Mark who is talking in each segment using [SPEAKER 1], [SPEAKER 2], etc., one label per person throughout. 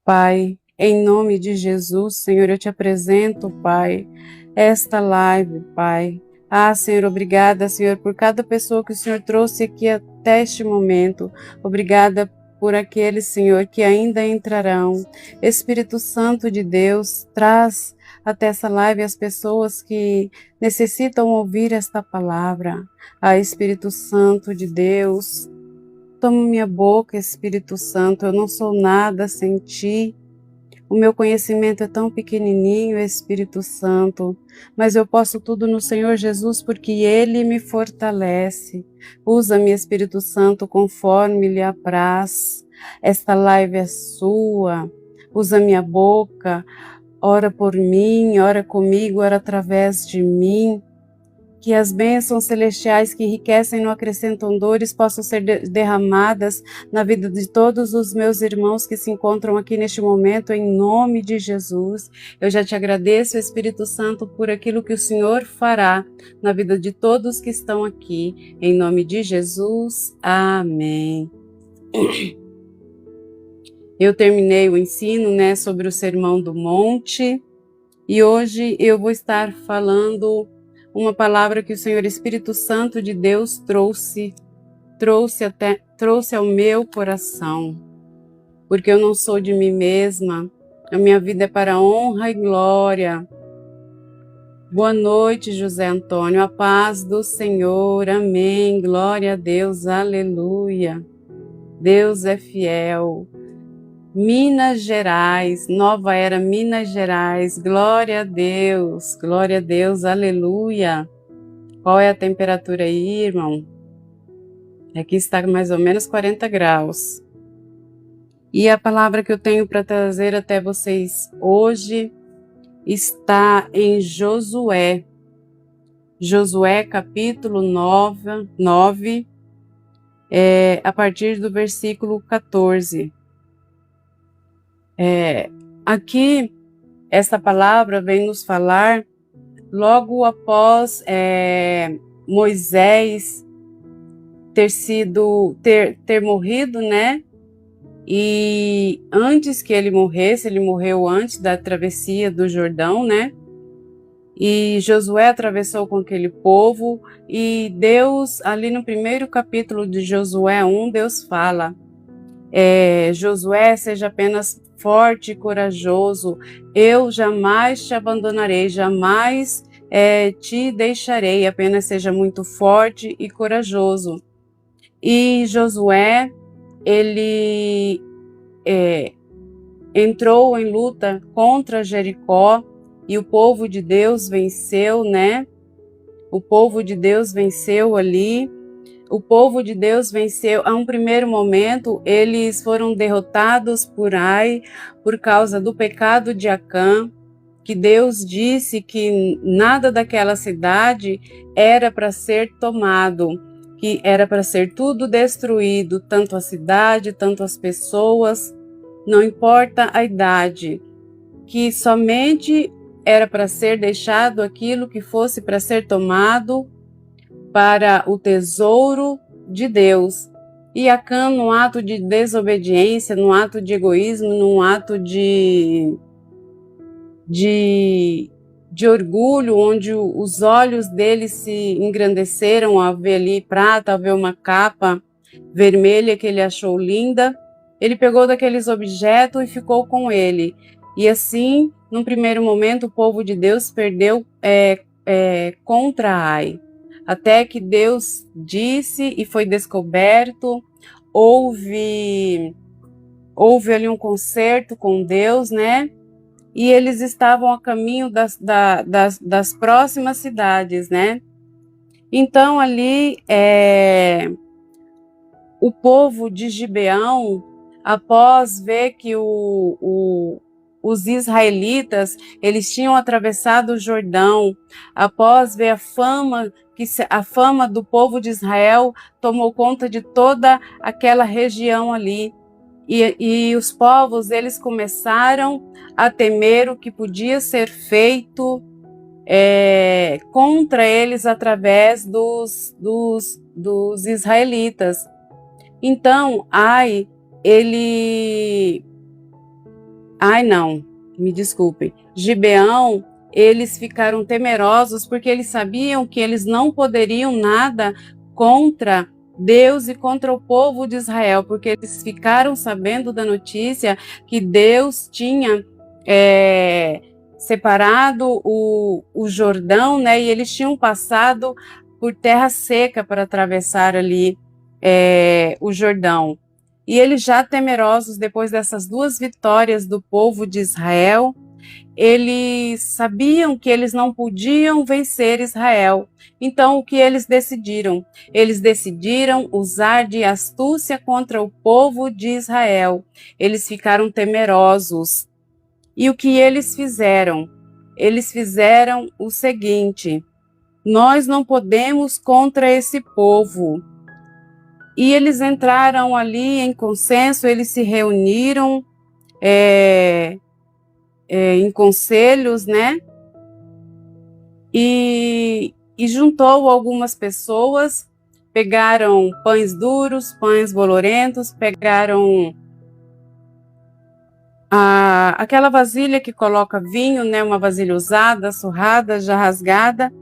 [SPEAKER 1] Pai, em nome de Jesus, Senhor, eu te apresento, Pai, esta live, Pai. Senhor, obrigada, Senhor, por cada pessoa que o Senhor trouxe aqui até este momento. Obrigada por aqueles, Senhor, que ainda entrarão. Espírito Santo de Deus, traz até essa live as pessoas que necessitam ouvir esta palavra. Espírito Santo de Deus, toma minha boca, Espírito Santo, eu não sou nada sem ti. O meu conhecimento é tão pequenininho, Espírito Santo, mas eu posso tudo no Senhor Jesus porque Ele me fortalece. Usa-me, Espírito Santo, conforme lhe apraz. Esta live é sua. Usa minha boca, ora por mim, ora comigo, ora através de mim. Que as bênçãos celestiais que enriquecem e não acrescentam dores possam ser derramadas na vida de todos os meus irmãos que se encontram aqui neste momento, em nome de Jesus. Eu já te agradeço, Espírito Santo, por aquilo que o Senhor fará na vida de todos que estão aqui, em nome de Jesus. Amém. Eu terminei o ensino, sobre o Sermão do Monte, e hoje eu vou estar falando uma palavra que o Senhor Espírito Santo de Deus trouxe ao meu coração, porque eu não sou de mim mesma, a minha vida é para honra e glória. Boa noite, José Antônio, a paz do Senhor, amém, glória a Deus, aleluia, Deus é fiel. Minas Gerais, Nova Era Minas Gerais, glória a Deus, aleluia. Qual é a temperatura aí, irmão? Aqui está mais ou menos 40 graus. E a palavra que eu tenho para trazer até vocês hoje está em Josué. Josué capítulo 9, a partir do versículo 14. Aqui, esta palavra vem nos falar logo após Moisés ter morrido, né? E antes que ele morresse, ele morreu antes da travessia do Jordão, né? E Josué atravessou com aquele povo, e Deus, ali no primeiro capítulo de Josué 1, Deus fala: Josué, seja apenas forte e corajoso, eu jamais te abandonarei, jamais te deixarei, apenas seja muito forte e corajoso. E Josué, ele entrou em luta contra Jericó, e o povo de Deus venceu, né? O povo de Deus venceu ali. O povo de Deus venceu. A um primeiro momento, eles foram derrotados por Ai, por causa do pecado de Acã, que Deus disse que nada daquela cidade era para ser tomado, que era para ser tudo destruído, tanto a cidade, tanto as pessoas, não importa a idade, que somente era para ser deixado aquilo que fosse para ser tomado para o tesouro de Deus. E Acã, num ato de desobediência, num ato de egoísmo, num ato de orgulho, onde os olhos dele se engrandeceram ao ver ali prata, ao ver uma capa vermelha que ele achou linda, ele pegou daqueles objetos e ficou com ele. E assim, num primeiro momento, o povo de Deus perdeu contra Ai, até que Deus disse e foi descoberto, houve ali um concerto com Deus, né? E eles estavam a caminho das próximas cidades, né? Então ali o povo de Gibeão, após ver que os israelitas eles tinham atravessado o Jordão, após ver a fama do povo de Israel tomou conta de toda aquela região ali. E os povos eles começaram a temer o que podia ser feito contra eles através dos israelitas. Então, Ai, ele Ai, não, me desculpem. Gibeão, eles ficaram temerosos porque eles sabiam que eles não poderiam nada contra Deus e contra o povo de Israel, porque eles ficaram sabendo da notícia que Deus tinha separado o Jordão, né? E eles tinham passado por terra seca para atravessar ali o Jordão. E eles já temerosos, depois dessas duas vitórias do povo de Israel, eles sabiam que eles não podiam vencer Israel. Então, o que eles decidiram? Eles decidiram usar de astúcia contra o povo de Israel. Eles ficaram temerosos. E o que eles fizeram? Eles fizeram o seguinte: nós não podemos contra esse povo. E eles entraram ali em consenso, eles se reuniram em conselhos, né? E juntou algumas pessoas, pegaram pães duros, pães bolorentos, pegaram aquela vasilha que coloca vinho, né? Uma vasilha usada, surrada, já rasgada,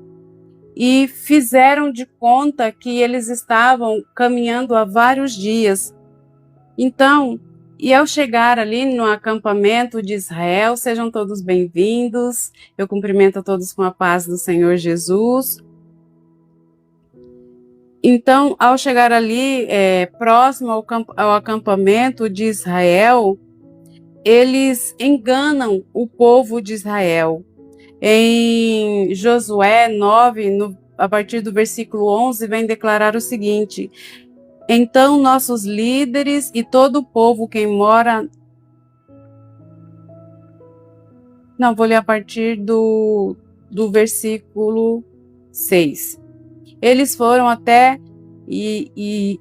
[SPEAKER 1] e fizeram de conta que eles estavam caminhando há vários dias. Então, e ao chegar ali no acampamento de Israel, sejam todos bem-vindos. Eu cumprimento a todos com a paz do Senhor Jesus. Então, ao chegar ali próximo ao acampamento de Israel, eles enganam o povo de Israel. Em Josué 9, a partir do versículo 11, vem declarar o seguinte: então nossos líderes e todo o povo quem mora... Não, vou ler a partir do versículo 6. Eles foram até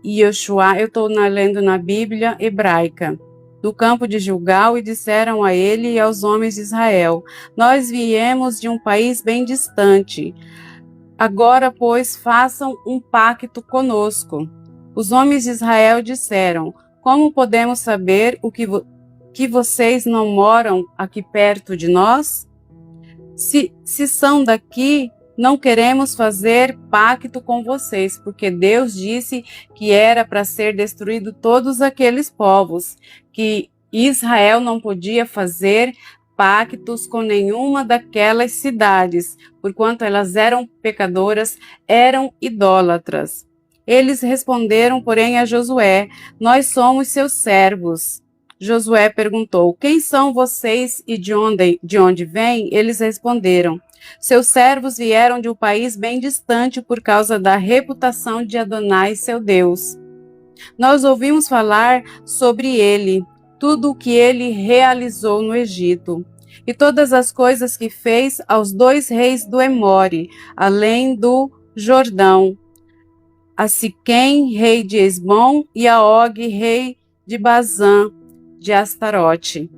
[SPEAKER 1] Yoshua, eu estou lendo na Bíblia hebraica, no campo de Gilgal, e disseram a ele e aos homens de Israel: nós viemos de um país bem distante. Agora, pois, façam um pacto conosco. Os homens de Israel disseram: como podemos saber que vocês não moram aqui perto de nós? Se são daqui, não queremos fazer pacto com vocês, porque Deus disse que era para ser destruído todos aqueles povos, que Israel não podia fazer pactos com nenhuma daquelas cidades, porquanto elas eram pecadoras, eram idólatras. Eles responderam, porém, a Josué: nós somos seus servos. Josué perguntou: quem são vocês e de onde vêm? Eles responderam: seus servos vieram de um país bem distante por causa da reputação de Adonai, seu Deus. Nós ouvimos falar sobre ele, tudo o que ele realizou no Egito, e todas as coisas que fez aos 2 reis do Emore, além do Jordão, a Siquém, rei de Esbom, e a Og, rei de Bazã, de Astarote.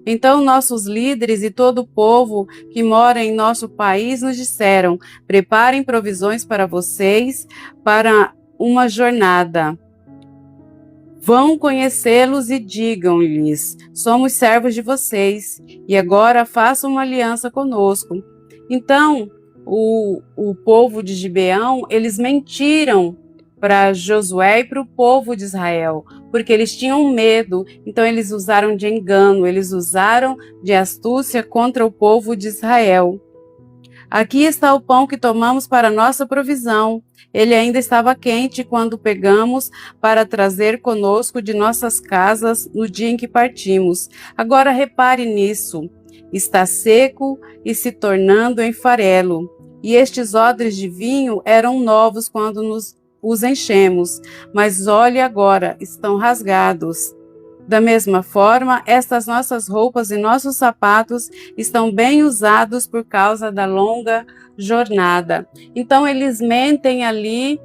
[SPEAKER 1] Então nossos líderes e todo o povo que mora em nosso país nos disseram: preparem provisões para vocês para uma jornada. Vão conhecê-los e digam-lhes: somos servos de vocês, e agora façam uma aliança conosco. Então o povo de Gibeão, eles mentiram para Josué e para o povo de Israel, porque eles tinham medo, então eles usaram de engano, eles usaram de astúcia contra o povo de Israel. Aqui está o pão que tomamos para nossa provisão. Ele ainda estava quente quando pegamos para trazer conosco de nossas casas no dia em que partimos. Agora repare nisso. Está seco e se tornando em farelo. E estes odres de vinho eram novos quando os enchemos, mas olhe agora, estão rasgados. Da mesma forma, estas nossas roupas e nossos sapatos estão bem usados por causa da longa jornada. Então eles mentem ali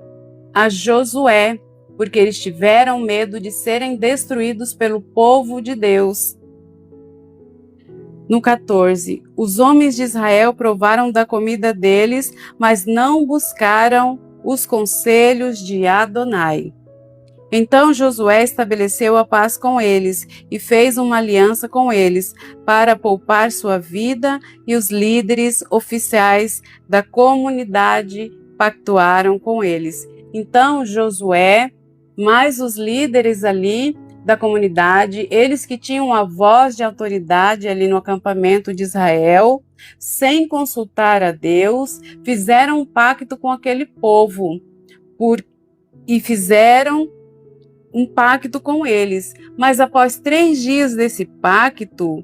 [SPEAKER 1] a Josué, porque eles tiveram medo de serem destruídos pelo povo de Deus. No 14, os homens de Israel provaram da comida deles, mas não buscaram os conselhos de Adonai. Então Josué estabeleceu a paz com eles e fez uma aliança com eles para poupar sua vida, e os líderes oficiais da comunidade pactuaram com eles. Então Josué, mais os líderes ali da comunidade, eles que tinham a voz de autoridade ali no acampamento de Israel, sem consultar a Deus, fizeram um pacto com aquele povo e fizeram um pacto com eles. Mas após 3 dias desse pacto,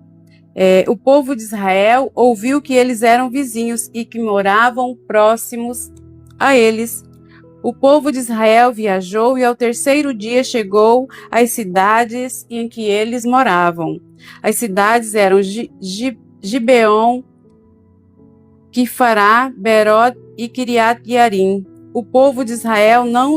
[SPEAKER 1] o povo de Israel ouviu que eles eram vizinhos e que moravam próximos a eles. O povo de Israel viajou e ao 3º dia chegou às cidades em que eles moravam. As cidades eram Gibeon, Quifará, Berod e Kiriat Jearim. O povo de Israel não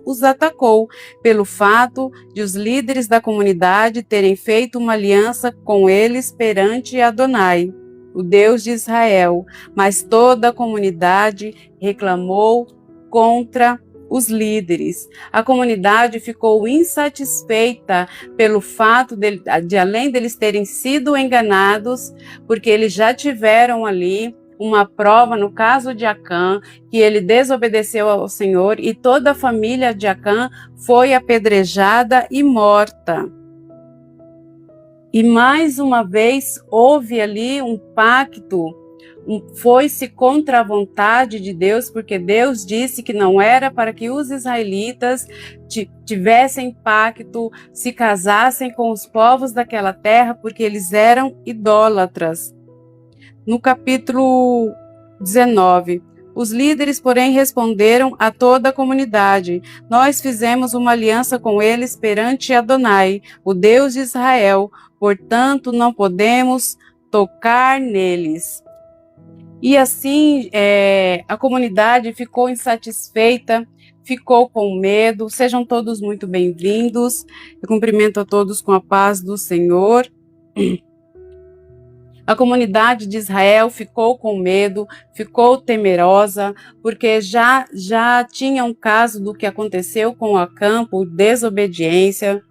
[SPEAKER 1] os atacou, pelo fato de os líderes da comunidade terem feito uma aliança com eles perante Adonai, o Deus de Israel, mas toda a comunidade reclamou contra os líderes. A comunidade ficou insatisfeita pelo fato de além deles terem sido enganados, porque eles já tiveram ali uma prova no caso de Acã, que ele desobedeceu ao Senhor e toda a família de Acã foi apedrejada e morta. E mais uma vez houve ali um pacto, foi-se contra a vontade de Deus, porque Deus disse que não era para que os israelitas tivessem pacto, se casassem com os povos daquela terra, porque eles eram idólatras. No capítulo 19, os líderes, porém, responderam a toda a comunidade: nós fizemos uma aliança com eles perante Adonai, o Deus de Israel, portanto não podemos tocar neles. E assim a comunidade ficou insatisfeita, ficou com medo. Sejam todos muito bem-vindos. Eu cumprimento a todos com a paz do Senhor. A comunidade de Israel ficou com medo, ficou temerosa, porque já tinha um caso do que aconteceu com Acã por desobediência.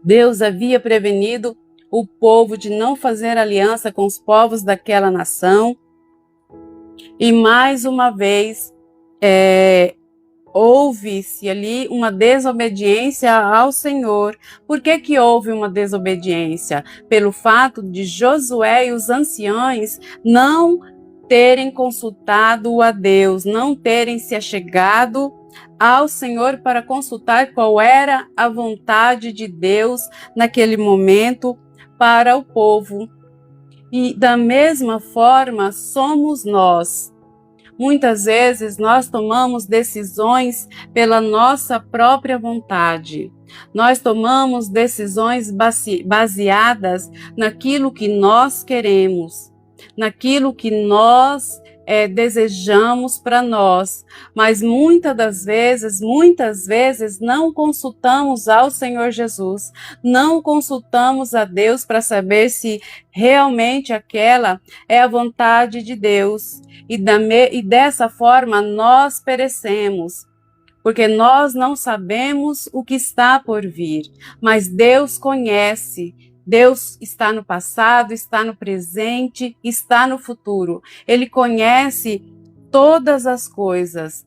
[SPEAKER 1] Deus havia prevenido o povo de não fazer aliança com os povos daquela nação. E mais uma vez, houve-se ali uma desobediência ao Senhor. Por que houve uma desobediência? Pelo fato de Josué e os anciãos não terem consultado a Deus, não terem se achegado ao Senhor para consultar qual era a vontade de Deus naquele momento para o povo. E da mesma forma somos nós. Muitas vezes nós tomamos decisões pela nossa própria vontade. Nós tomamos decisões baseadas naquilo que nós queremos, naquilo que nós desejamos para nós. Mas muitas vezes não consultamos ao Senhor Jesus, não consultamos a Deus para saber se realmente aquela é a vontade de Deus. E dessa forma nós perecemos, porque nós não sabemos o que está por vir, mas Deus conhece. Deus está no passado, está no presente, está no futuro. Ele conhece todas as coisas.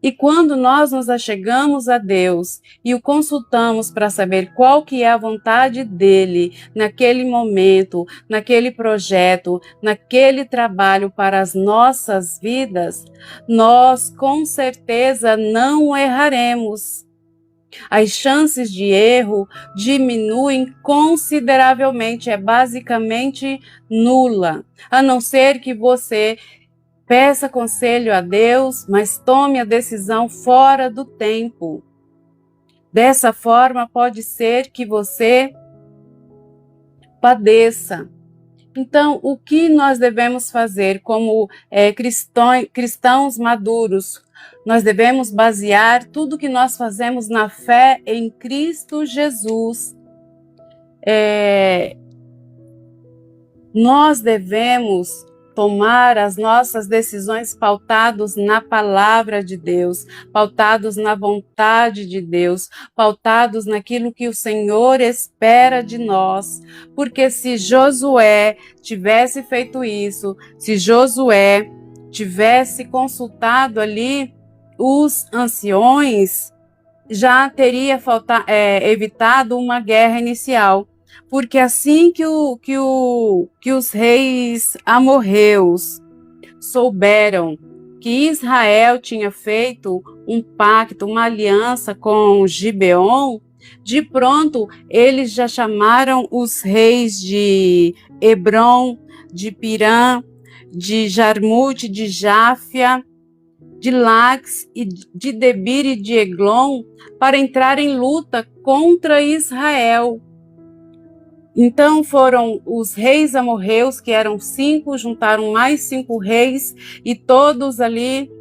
[SPEAKER 1] E quando nós nos achegamos a Deus e o consultamos para saber qual que é a vontade dele naquele momento, naquele projeto, naquele trabalho para as nossas vidas, nós com certeza não erraremos. As chances de erro diminuem consideravelmente, é basicamente nula, a não ser que você peça conselho a Deus, mas tome a decisão fora do tempo. Dessa forma, pode ser que você padeça. Então, o que nós devemos fazer como cristãos maduros? Nós devemos basear tudo que nós fazemos na fé em Cristo Jesus. Nós devemos tomar as nossas decisões pautados na palavra de Deus, pautados na vontade de Deus, pautados naquilo que o Senhor espera de nós. Porque se Josué tivesse feito isso, se Josué tivesse consultado ali os anciões, já teria evitado uma guerra inicial. Porque assim que os reis amorreus souberam que Israel tinha feito um pacto, uma aliança com Gibeon, de pronto eles já chamaram os reis de Hebron, de Pirã, de Jarmute, de Jáfia, de Lax, e de Debir e de Eglon para entrar em luta contra Israel. Então foram os reis amorreus, que eram 5, juntaram mais 5 reis, e todos ali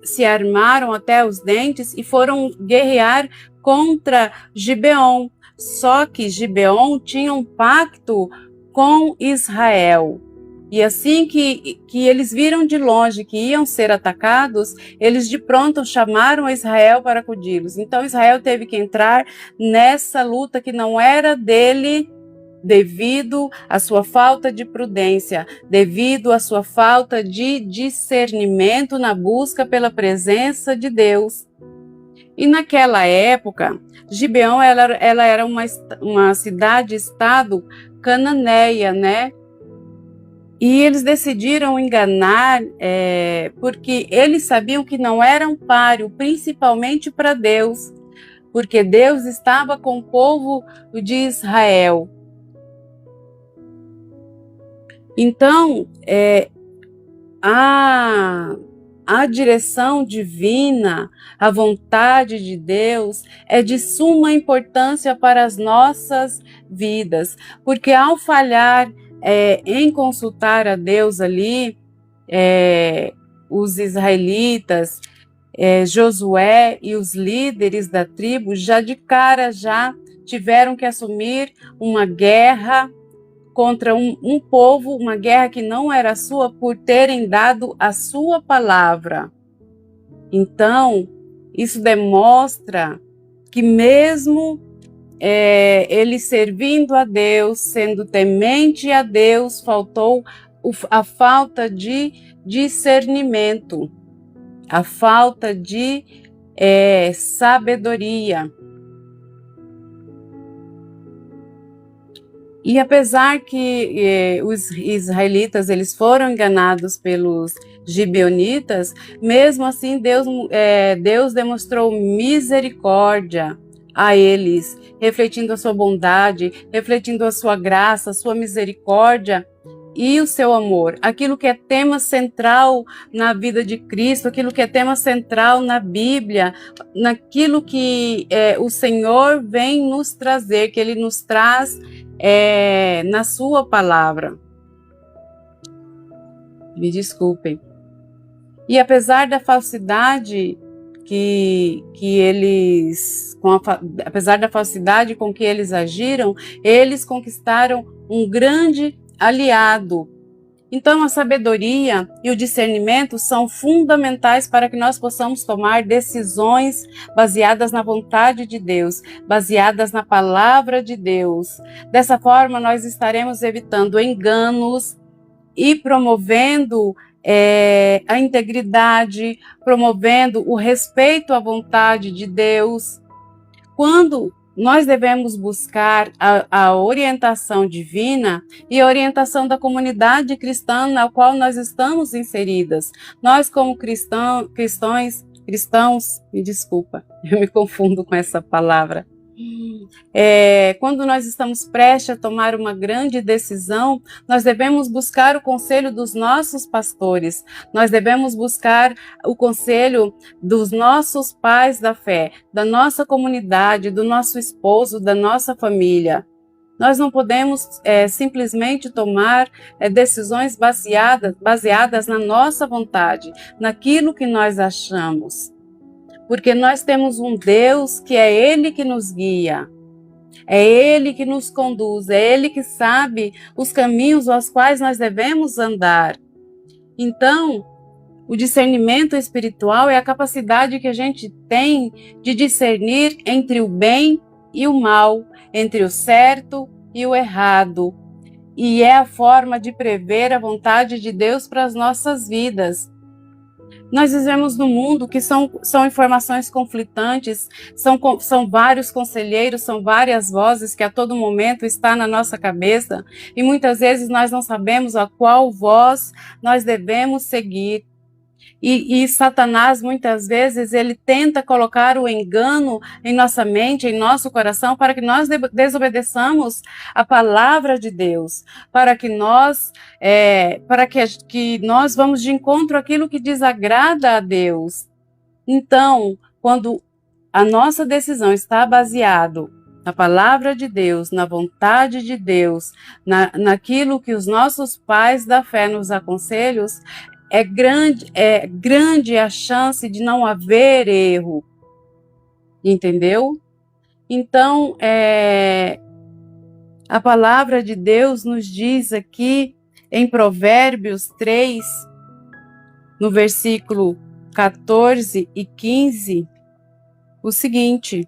[SPEAKER 1] se armaram até os dentes e foram guerrear contra Gibeon. Só que Gibeon tinha um pacto com Israel. E assim que eles viram de longe que iam ser atacados, eles de pronto chamaram Israel para acudi-los. Então Israel teve que entrar nessa luta que não era dele, devido à sua falta de prudência, devido à sua falta de discernimento na busca pela presença de Deus. E naquela época, Gibeon ela era uma cidade-estado cananeia, né? E eles decidiram enganar, porque eles sabiam que não era um páreo, principalmente para Deus, porque Deus estava com o povo de Israel. Então, a direção divina, a vontade de Deus é de suma importância para as nossas vidas, porque ao falhar em consultar a Deus ali, os israelitas, Josué e os líderes da tribo já de cara já tiveram que assumir uma guerra contra um povo, uma guerra que não era sua, por terem dado a sua palavra. Então, isso demonstra que mesmo ele servindo a Deus, sendo temente a Deus, faltou a falta de discernimento, a falta de sabedoria. E apesar que os israelitas eles foram enganados pelos gibeonitas, mesmo assim Deus demonstrou misericórdia a eles, refletindo a sua bondade, refletindo a sua graça, a sua misericórdia e o seu amor. Aquilo que é tema central na vida de Cristo, aquilo que é tema central na Bíblia, naquilo que o Senhor vem nos trazer, que Ele nos traz na sua palavra. Me desculpem. E apesar da falsidade apesar da falsidade com que eles agiram, eles conquistaram um grande aliado. Então a sabedoria e o discernimento são fundamentais para que nós possamos tomar decisões baseadas na vontade de Deus, baseadas na palavra de Deus. Dessa forma nós estaremos evitando enganos e promovendo a integridade, promovendo o respeito à vontade de Deus. Quando nós devemos buscar a orientação divina e a orientação da comunidade cristã na qual nós estamos inseridas. Nós, como cristãos, me desculpa, eu me confundo com essa palavra. Quando nós estamos prestes a tomar uma grande decisão, nós devemos buscar o conselho dos nossos pastores, nós devemos buscar o conselho dos nossos pais da fé, da nossa comunidade, do nosso esposo, da nossa família. Nós não podemos simplesmente tomar decisões baseadas na nossa vontade, naquilo que nós achamos. Porque nós temos um Deus que é Ele que nos guia. É Ele que nos conduz, é Ele que sabe os caminhos aos quais nós devemos andar. Então, o discernimento espiritual é a capacidade que a gente tem de discernir entre o bem e o mal, entre o certo e o errado. E é a forma de prever a vontade de Deus para as nossas vidas. Nós vivemos num mundo que são informações conflitantes, são vários conselheiros, são várias vozes que a todo momento está na nossa cabeça, e muitas vezes nós não sabemos a qual voz nós devemos seguir. E Satanás, muitas vezes, ele tenta colocar o engano em nossa mente, em nosso coração, para que nós desobedeçamos a palavra de Deus, para que nós vamos de encontro àquilo que desagrada a Deus. Então, quando a nossa decisão está baseada na palavra de Deus, na vontade de Deus, naquilo que os nossos pais da fé nos aconselham, é grande a chance de não haver erro, entendeu? Então, a palavra de Deus nos diz aqui em Provérbios 3, no versículo 14 e 15, o seguinte: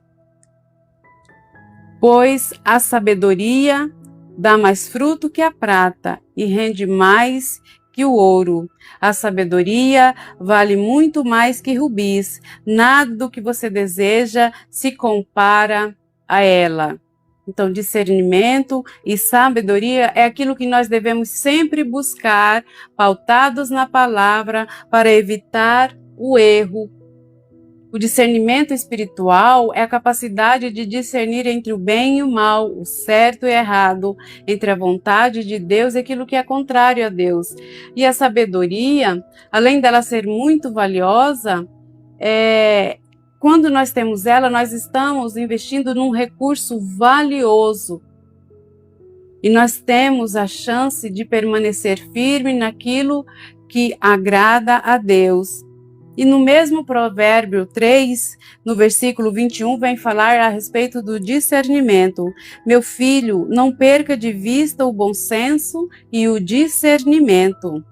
[SPEAKER 1] pois a sabedoria dá mais fruto que a prata e rende mais que o ouro. A sabedoria vale muito mais que rubis. Nada do que você deseja se compara a ela. Então, discernimento e sabedoria é aquilo que nós devemos sempre buscar, pautados na palavra, para evitar o erro. O discernimento espiritual é a capacidade de discernir entre o bem e o mal, o certo e o errado, entre a vontade de Deus e aquilo que é contrário a Deus. E a sabedoria, além dela ser muito valiosa, quando nós temos ela, nós estamos investindo num recurso valioso. E nós temos a chance de permanecer firme naquilo que agrada a Deus. E no mesmo Provérbio 3, no versículo 21, vem falar a respeito do discernimento. Meu filho, não perca de vista o bom senso e o discernimento.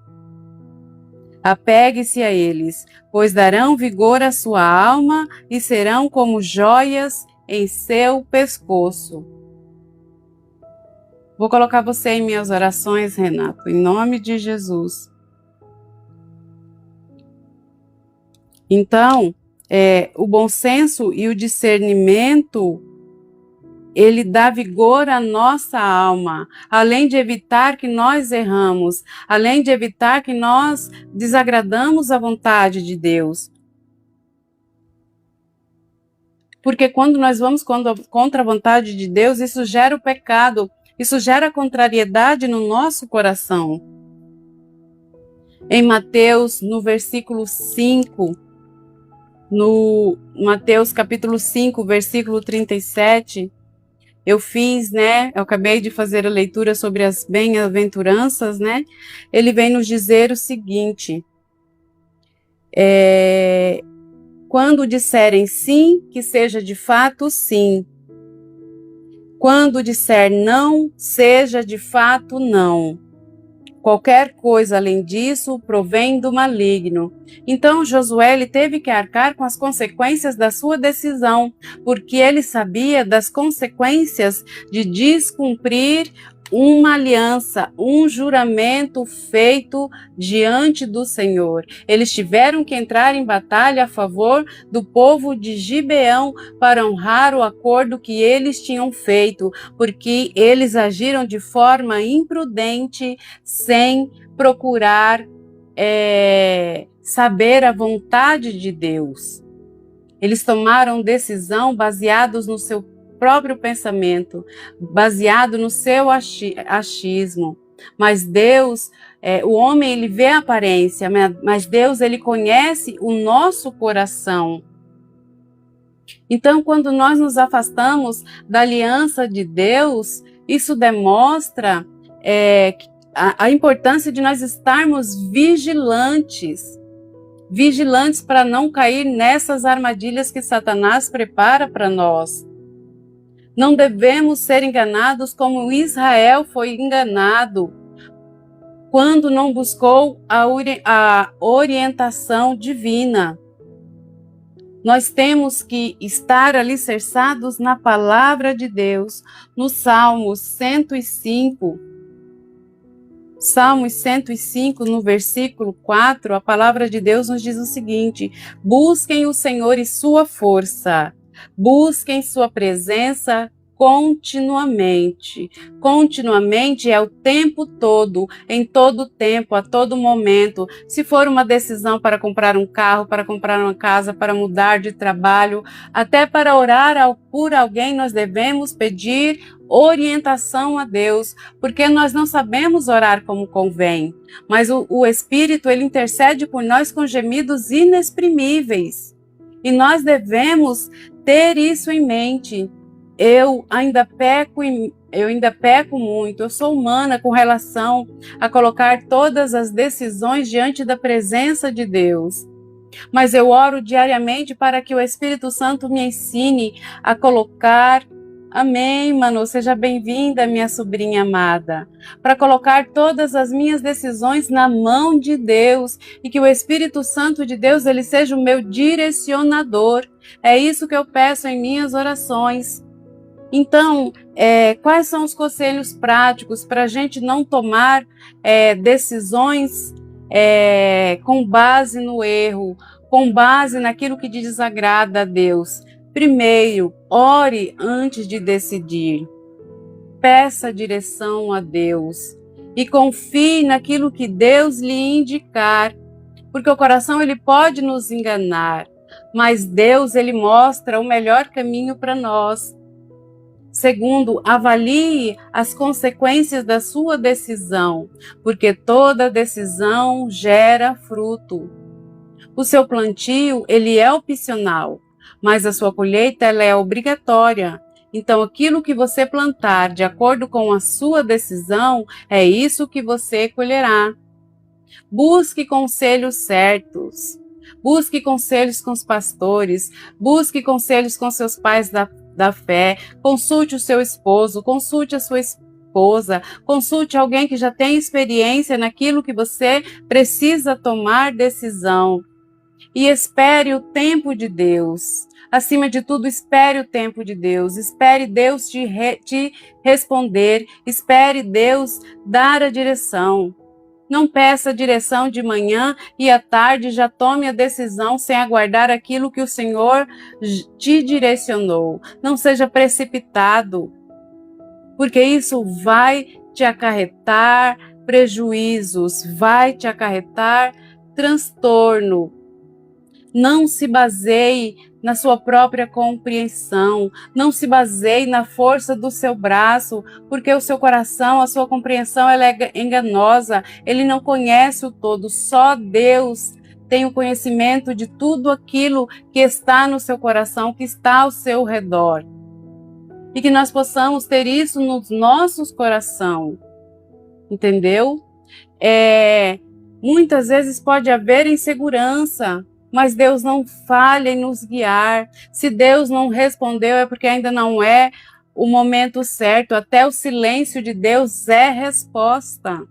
[SPEAKER 1] Apegue-se a eles, pois darão vigor à sua alma e serão como joias em seu pescoço. Vou colocar você em minhas orações, Renato, em nome de Jesus. Então, o bom senso e o discernimento, ele dá vigor à nossa alma, além de evitar que nós erramos, além de evitar que nós desagradamos a vontade de Deus. Porque quando nós vamos contra a vontade de Deus, isso gera o pecado, isso gera contrariedade no nosso coração. Em Mateus, no versículo 5, no Mateus capítulo 5, versículo 37, eu acabei de fazer a leitura sobre as bem-aventuranças, Ele vem nos dizer o seguinte: quando disserem sim, que seja de fato sim. Quando disser não, seja de fato não. Qualquer coisa além disso provém do maligno. Então Josué ele teve que arcar com as consequências da sua decisão, porque ele sabia das consequências de descumprir uma aliança, um juramento feito diante do Senhor. Eles tiveram que entrar em batalha a favor do povo de Gibeão para honrar o acordo que eles tinham feito, porque eles agiram de forma imprudente, sem procurar saber a vontade de Deus. Eles tomaram decisão baseados no seu próprio pensamento, baseado no seu achismo. Mas Deus, o homem ele vê a aparência, mas Deus ele conhece o nosso coração. Então, quando nós nos afastamos da aliança de Deus, isso demonstra a importância de nós estarmos vigilantes para não cair nessas armadilhas que Satanás prepara para nós. Não devemos ser enganados como Israel foi enganado quando não buscou a orientação divina. Nós temos que estar alicerçados na palavra de Deus, no Salmos 105. Salmos 105, no versículo 4, a palavra de Deus nos diz o seguinte: busquem o Senhor e sua força, busquem sua presença continuamente. Continuamente é o tempo todo, em todo tempo, a todo momento. Se for uma decisão para comprar um carro, para comprar uma casa, para mudar de trabalho, até para orar por alguém, nós devemos pedir orientação a Deus, porque nós não sabemos orar como convém, mas o Espírito, ele intercede por nós com gemidos inexprimíveis, e nós devemos ter isso em mente. Eu ainda peco muito, eu sou humana com relação a colocar todas as decisões diante da presença de Deus. Mas eu oro diariamente para que o Espírito Santo me ensine a colocar. Amém, Manu, seja bem-vinda, minha sobrinha amada. Para colocar todas as minhas decisões na mão de Deus e que o Espírito Santo de Deus, ele seja o meu direcionador. É isso que eu peço em minhas orações. Então, quais são os conselhos práticos para a gente não tomar decisões com base no erro, com base naquilo que desagrada a Deus? Primeiro, ore antes de decidir. Peça direção a Deus e confie naquilo que Deus lhe indicar, porque o coração ele pode nos enganar, mas Deus ele mostra o melhor caminho para nós. Segundo, avalie as consequências da sua decisão, porque toda decisão gera fruto. O seu plantio, ele é opcional, mas a sua colheita, ela é obrigatória. Então, aquilo que você plantar de acordo com a sua decisão, é isso que você colherá. Busque conselhos certos. Busque conselhos com os pastores. Busque conselhos com seus pais da fé, consulte o seu esposo, consulte a sua esposa, consulte alguém que já tem experiência naquilo que você precisa tomar decisão. E espere o tempo de Deus. Acima de tudo, espere o tempo de Deus. Espere Deus te responder. Espere Deus dar a direção. Não peça direção de manhã e à tarde já tome a decisão sem aguardar aquilo que o Senhor te direcionou. Não seja precipitado, porque isso vai te acarretar prejuízos, vai te acarretar transtorno. Não se baseie na sua própria compreensão, não se baseie na força do seu braço, porque o seu coração, a sua compreensão, ela é enganosa, ele não conhece o todo, só Deus tem o conhecimento de tudo aquilo que está no seu coração, que está ao seu redor. E que nós possamos ter isso nos nossos corações, entendeu? Muitas vezes pode haver insegurança, mas Deus não falha em nos guiar. Se Deus não respondeu, é porque ainda não é o momento certo. Até o silêncio de Deus é resposta.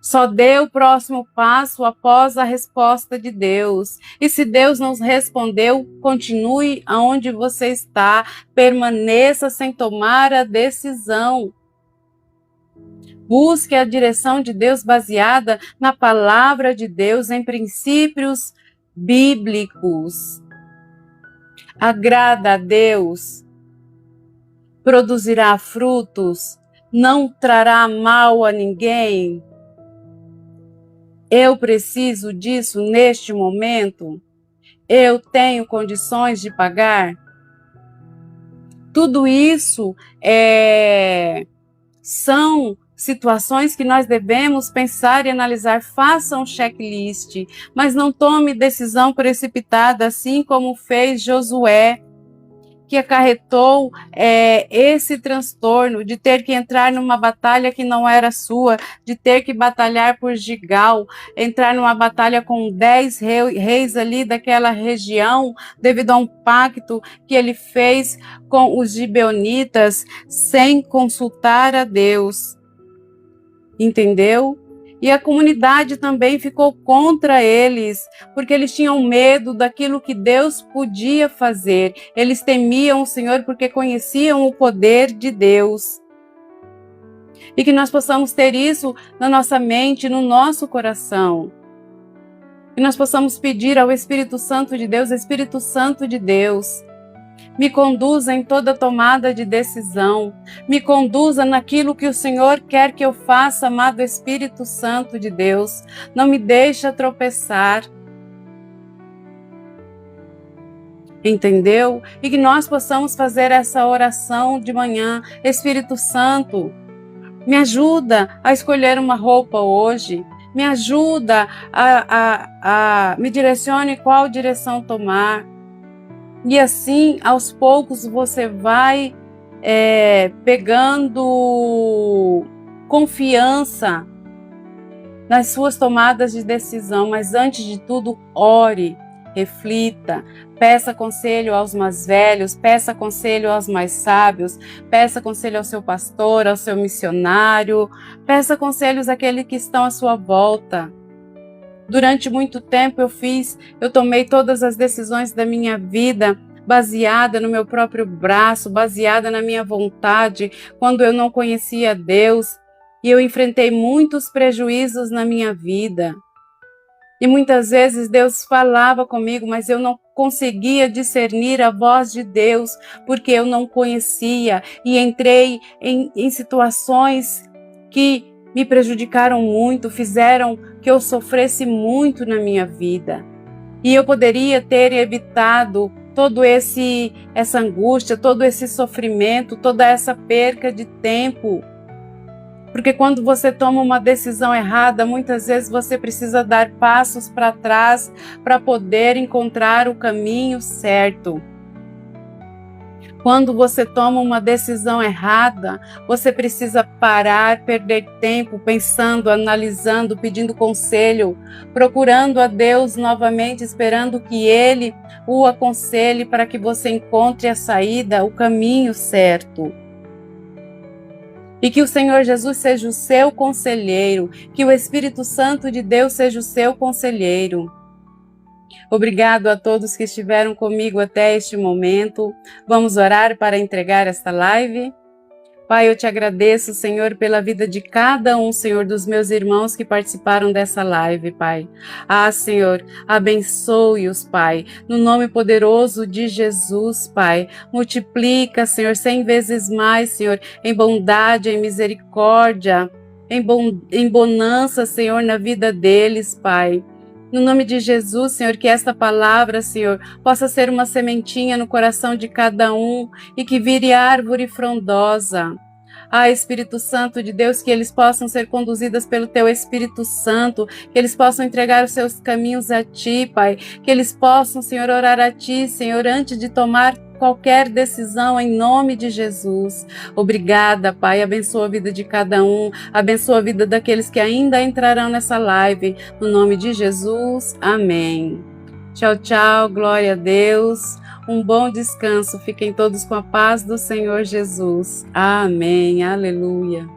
[SPEAKER 1] Só dê o próximo passo após a resposta de Deus. E se Deus não respondeu, continue aonde você está. Permaneça sem tomar a decisão. Busque a direção de Deus baseada na palavra de Deus, em princípios bíblicos. Agrada a Deus, produzirá frutos, não trará mal a ninguém. Eu preciso disso neste momento? Eu tenho condições de pagar? Tudo isso são situações que nós devemos pensar e analisar. Faça um checklist, mas não tome decisão precipitada, assim como fez Josué, que acarretou esse transtorno de ter que entrar numa batalha que não era sua, de ter que batalhar por Gigal, entrar numa batalha com 10 reis ali daquela região, devido a um pacto que ele fez com os gibeonitas sem consultar a Deus. Entendeu? E a comunidade também ficou contra eles, porque eles tinham medo daquilo que Deus podia fazer. Eles temiam o Senhor porque conheciam o poder de Deus. E que nós possamos ter isso na nossa mente, no nosso coração. Que nós possamos pedir ao Espírito Santo de Deus, Espírito Santo de Deus, me conduza em toda tomada de decisão. Me conduza naquilo que o Senhor quer que eu faça, amado Espírito Santo de Deus. Não me deixa tropeçar. Entendeu? E que nós possamos fazer essa oração de manhã. Espírito Santo, me ajuda a escolher uma roupa hoje. Me ajuda me direcione qual direção tomar. E assim, aos poucos, você vai pegando confiança nas suas tomadas de decisão. Mas antes de tudo, ore, reflita, peça conselho aos mais velhos, peça conselho aos mais sábios, peça conselho ao seu pastor, ao seu missionário, peça conselhos àqueles que estão à sua volta. Durante muito tempo eu tomei todas as decisões da minha vida baseada no meu próprio braço, baseada na minha vontade, quando eu não conhecia Deus, e eu enfrentei muitos prejuízos na minha vida. E muitas vezes Deus falava comigo, mas eu não conseguia discernir a voz de Deus, porque eu não conhecia, e entrei em situações que me prejudicaram muito, fizeram que eu sofresse muito na minha vida. E eu poderia ter evitado toda essa angústia, todo esse sofrimento, toda essa perca de tempo. Porque quando você toma uma decisão errada, muitas vezes você precisa dar passos para trás para poder encontrar o caminho certo. Quando você toma uma decisão errada, você precisa parar, perder tempo pensando, analisando, pedindo conselho, procurando a Deus novamente, esperando que Ele o aconselhe para que você encontre a saída, o caminho certo. E que o Senhor Jesus seja o seu conselheiro, que o Espírito Santo de Deus seja o seu conselheiro. Obrigado a todos que estiveram comigo até este momento. Vamos orar para entregar esta live. Pai, eu te agradeço, Senhor, pela vida de cada um, Senhor, dos meus irmãos que participaram dessa live, Pai. Senhor, abençoe-os, Pai, no nome poderoso de Jesus, Pai. Multiplica, Senhor, 100 vezes mais, Senhor, em bondade, em misericórdia, em bonança, Senhor, na vida deles, Pai. No nome de Jesus, Senhor, que esta palavra, Senhor, possa ser uma sementinha no coração de cada um e que vire árvore frondosa. Espírito Santo de Deus, que eles possam ser conduzidas pelo Teu Espírito Santo, que eles possam entregar os seus caminhos a Ti, Pai, que eles possam, Senhor, orar a Ti, Senhor, antes de tomar qualquer decisão, em nome de Jesus. Obrigada, Pai, abençoa a vida de cada um, abençoa a vida daqueles que ainda entrarão nessa live, no nome de Jesus, amém. Tchau, tchau, glória a Deus, um bom descanso, fiquem todos com a paz do Senhor Jesus, amém, aleluia.